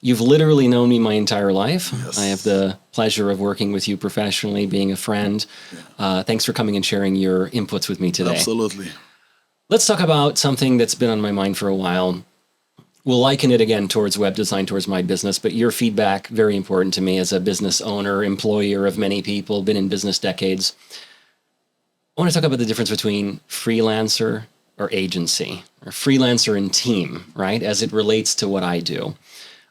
You've literally known me my entire life. Yes. I have the pleasure of working with you professionally, being a friend. Thanks for coming and sharing your inputs with me today. Absolutely. Let's talk about something that's been on my mind for a while. We'll liken it again towards web design, towards my business, but your feedback, very important to me as a business owner, employer of many people, been in business decades. I want to talk about the difference between freelancer or agency, or freelancer and team, right? As it relates to what I do.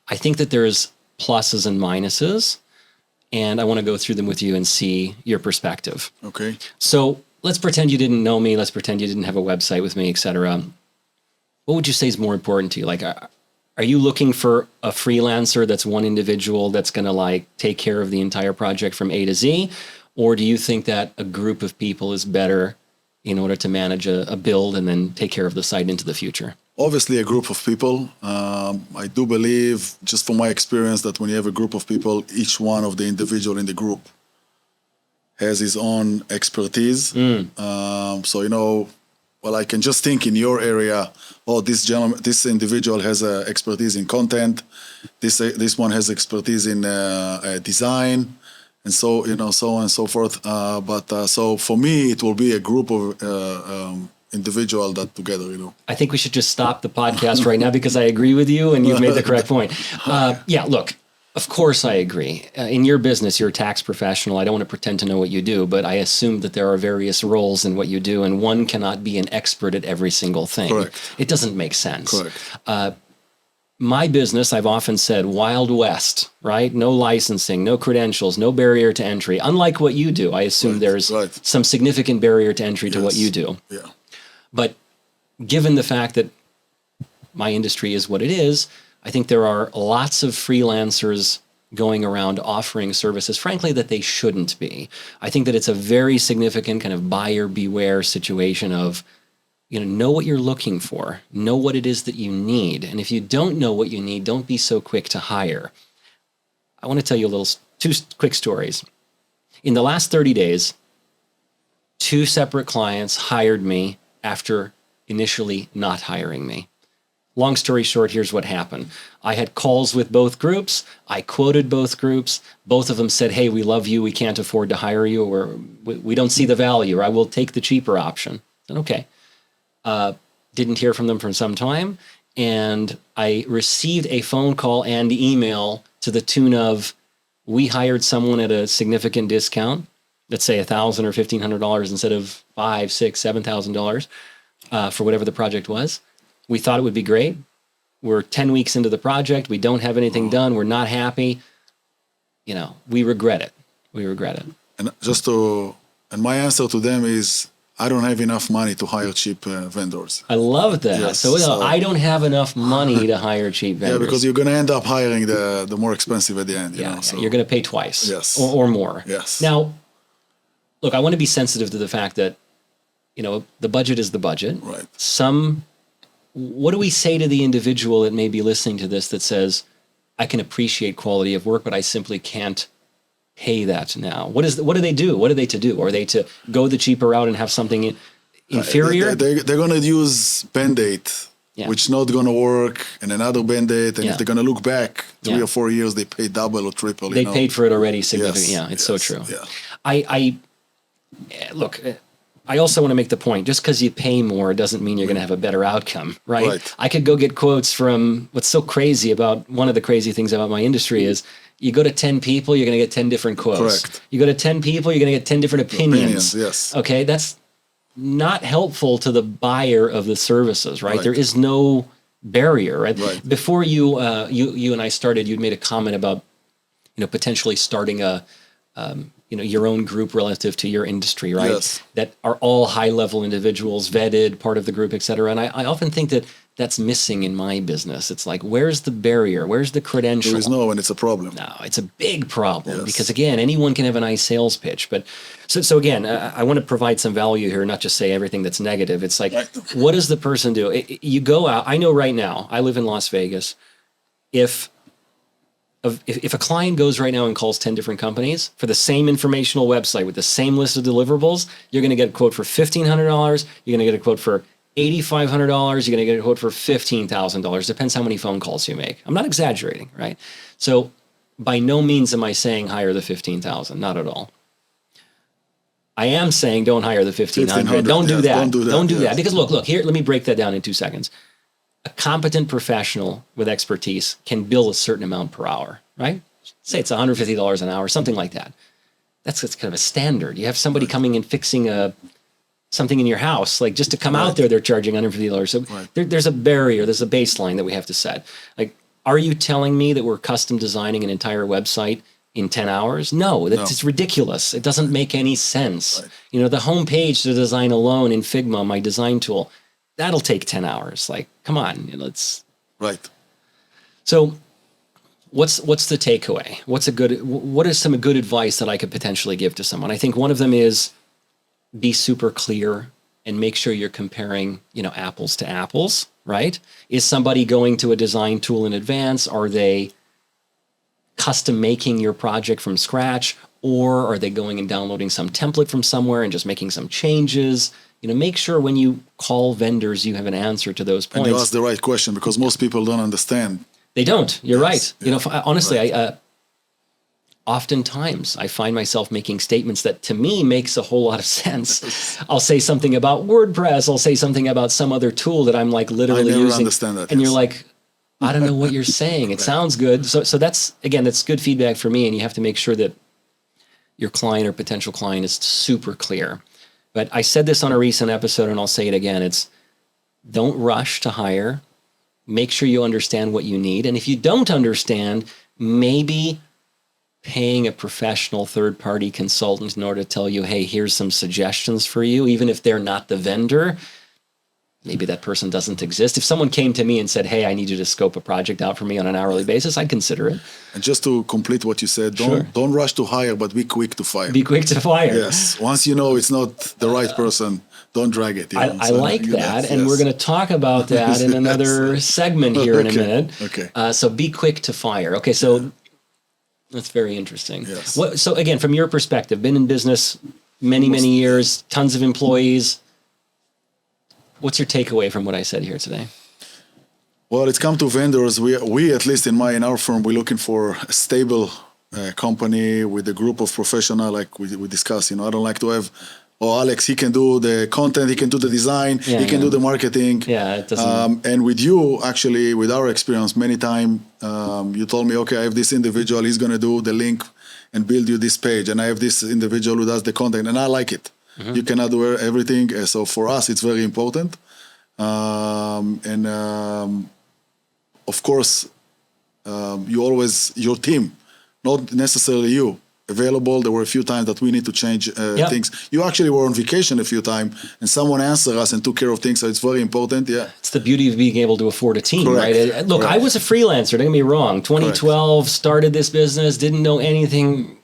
I think that there's pluses and minuses, and I want to go through them with you and see your perspective. Okay. So let's pretend you didn't know me. Let's pretend you didn't have a website with me, et cetera. What would you say is more important to you? Like, are you looking for a freelancer that's one individual that's going to like take care of the entire project from A to Z? Or do you think that a group of people is better in order to manage a build and then take care of the site into the future? Obviously, a group of people. I do believe, just from my experience, that when you have a group of people, each one of the individual in the group has his own expertise. So, well, I can just think in your area, this individual has expertise in content. This one has expertise in design, and so so on and so forth. So for me, it will be a group of individual that together. I think we should just stop the podcast right now because I agree with you, and you've made the correct point. Look. Of course, I agree. In your business, you're a tax professional. I don't want to pretend to know what you do, but I assume that there are various roles in what you do, and one cannot be an expert at every single thing. Correct. It doesn't make sense. Correct. My business, I've often said, Wild West, right? No licensing, no credentials, no barrier to entry. Unlike what you do, I assume there's some significant barrier to entry to what you do. Yeah. But given the fact that my industry is what it is, I think there are lots of freelancers going around offering services, frankly, that they shouldn't be. I think that it's a very significant kind of buyer beware situation of, know what you're looking for, know what it is that you need. And if you don't know what you need, don't be so quick to hire. I want to tell you two quick stories. In the last 30 days, 2 separate clients hired me after initially not hiring me. Long story short, here's what happened. I had calls with both groups. I quoted both groups. Both of them said, hey, we love you. We can't afford to hire you, or we don't see the value, or I will take the cheaper option. And okay. Didn't hear from them for some time. And I received a phone call and email to the tune of, we hired someone at a significant discount, let's say $1,000 or $1,500 instead of $5,000, $6,000, $7,000 for whatever the project was. We thought it would be great. We're 10 weeks into the project. We don't have anything done. We're not happy. We regret it. We regret it. And my answer to them is, I don't have enough money to hire cheap vendors. I love that. Yes, so I don't have enough money to hire cheap vendors. Yeah, because you're going to end up hiring the more expensive at the end. So you're going to pay twice. Yes. Or more. Yes. Now, look, I want to be sensitive to the fact that, the budget is the budget. Right. What do we say to the individual that may be listening to this that says, I can appreciate quality of work, but I simply can't pay that now? What do they do? What are they to do? Are they to go the cheaper route and have something inferior? They're going to use Band-Aid, which is not going to work, and another Band-Aid. And if they're going to look back 3 or 4 years, they pay double or triple. They paid for it already significantly. Yes, it's so true. Yeah. Look, I also want to make the point, just because you pay more doesn't mean you're going to have a better outcome, right? I could go get quotes from what's so crazy about, one of the crazy things about my industry is you go to 10 people, you're going to get 10 different quotes. Correct. You go to 10 people, you're going to get 10 different opinions. Yes. Okay, that's not helpful to the buyer of the services, right? There is no barrier, right? Before you and I started, you'd made a comment about, potentially starting your own group relative to your industry, right? Yes. That are all high-level individuals, vetted, part of the group, et cetera. And I often think that that's missing in my business. It's like, where's the barrier? Where's the credential? There is no, and it's a problem. No, it's a big problem because, again, anyone can have a nice sales pitch. But so again, I want to provide some value here, not just say everything that's negative. It's like, what does the person do? You go out. I know right now, I live in Las Vegas. If a client goes right now and calls 10 different companies for the same informational website with the same list of deliverables, you're going to get a quote for $1,500. You're going to get a quote for $8,500, you're going to get a quote for $15,000. Depends how many phone calls you make. I'm not exaggerating, right? So by no means am I saying hire the 15,000, not at all. I am saying don't hire the 1,500. Don't do that. Don't do that. Because look, here, let me break that down in 2 seconds. A competent professional with expertise can bill a certain amount per hour, right? Say it's $150 an hour, something like that. That's kind of a standard. You have somebody coming and fixing something in your house, like just to come out there, they're charging $150. So there's a barrier, there's a baseline that we have to set. Like, are you telling me that we're custom designing an entire website in 10 hours? No, it's ridiculous. It doesn't make any sense. Right. You know, the homepage to design alone in Figma, my design tool, that'll take 10 hours. Like, come on, you know, it's right. So what's the takeaway? What is some good advice that I could potentially give to someone? I think one of them is be super clear and make sure you're comparing, you know, apples to apples, right? Is somebody going to a design tool in advance? Are they custom making your project from scratch, or are they going and downloading some template from somewhere and just making some changes? You know, make sure when you call vendors, you have an answer to those points. And you ask the right question, because most people don't understand. They don't. You're right. Yeah. You know, honestly, oftentimes I find myself making statements that to me makes a whole lot of sense. I'll say something about WordPress. I'll say something about some other tool that I'm like literally using. I never understand that. And you're like, I don't know what you're saying. It sounds good. So that's good feedback for me. And you have to make sure that your client or potential client is super clear. But I said this on a recent episode, and I'll say it again. It's don't rush to hire. Make sure you understand what you need. And if you don't understand, maybe paying a professional third-party consultant in order to tell you, hey, here's some suggestions for you, even if they're not the vendor. Maybe that person doesn't exist. If someone came to me and said, hey, I need you to scope a project out for me on an hourly basis, I'd consider it. And just to complete what you said, don't rush to hire, but be quick to fire. Be quick to fire. Yes. Once you know it's not the right person, don't drag it. I like that. And we're going to talk about that in another segment here in a minute. Okay. So be quick to fire. Okay, so that's very interesting. Yes. So again, from your perspective, been in business many years, tons of employees. What's your takeaway from what I said here today? Well, it's come to vendors. We at least in our firm, we're looking for a stable company with a group of professionals, like we discussed. You know, I don't like to have, Alex, he can do the content, he can do the design, he can do the marketing. Yeah, it doesn't. And with you, actually, with our experience, many times you told me, okay, I have this individual, he's going to do the link and build you this page, and I have this individual who does the content, and I like it. Mm-hmm. You cannot do everything. So for us, it's very important. Of course, your team, not necessarily you, available. There were a few times that we need to change things. You actually were on vacation a few times, and someone answered us and took care of things. So it's very important. Yeah, it's the beauty of being able to afford a team, Correct. Right? Look, Correct. I was a freelancer. Don't get me wrong. 2012, started this business, didn't know anything.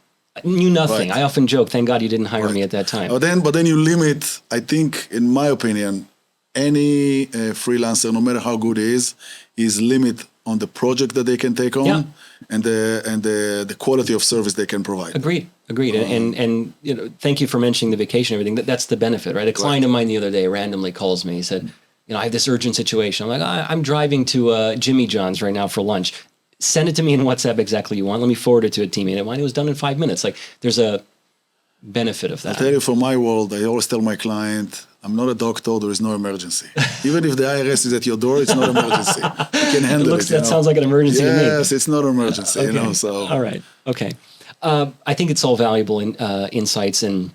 Knew nothing. Right. I often joke, thank God you didn't hire me at that time. But then you limit, I think, in my opinion, any freelancer, no matter how good he is limit on the project that they can take on and the quality of service they can provide. Agreed. And you know, thank you for mentioning the vacation and everything. That's the benefit, right? A client of mine the other day randomly calls me. He said, you know, I have this urgent situation. I'm like, I'm driving to Jimmy John's right now for lunch. Send it to me in WhatsApp exactly you want. Let me forward it to a teammate of mine. It was done in 5 minutes. Like, there's a benefit of that. I'll tell you, from my world, I always tell my client, I'm not a doctor, there is no emergency. Even if the IRS is at your door, it's not an emergency. You can handle it. That sounds like an emergency to me. Yes, it's not an emergency, you know, so. All right, okay. I think it's all valuable insights. And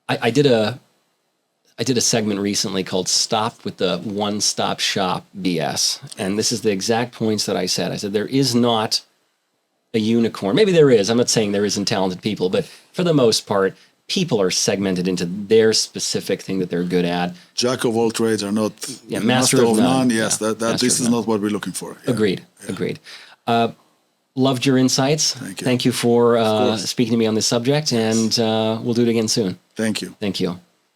I did a segment recently called Stop with the One-Stop Shop BS. And this is the exact points that I said. I said, there is not a unicorn. Maybe there is. I'm not saying there isn't talented people, but for the most part, people are segmented into their specific thing that they're good at. Jack of all trades are not master of none. Yes, this is not what we're looking for. Yeah. Agreed. Loved your insights. Thank you. Thank you for speaking to me on this subject, and we'll do it again soon. Thank you. Thank you.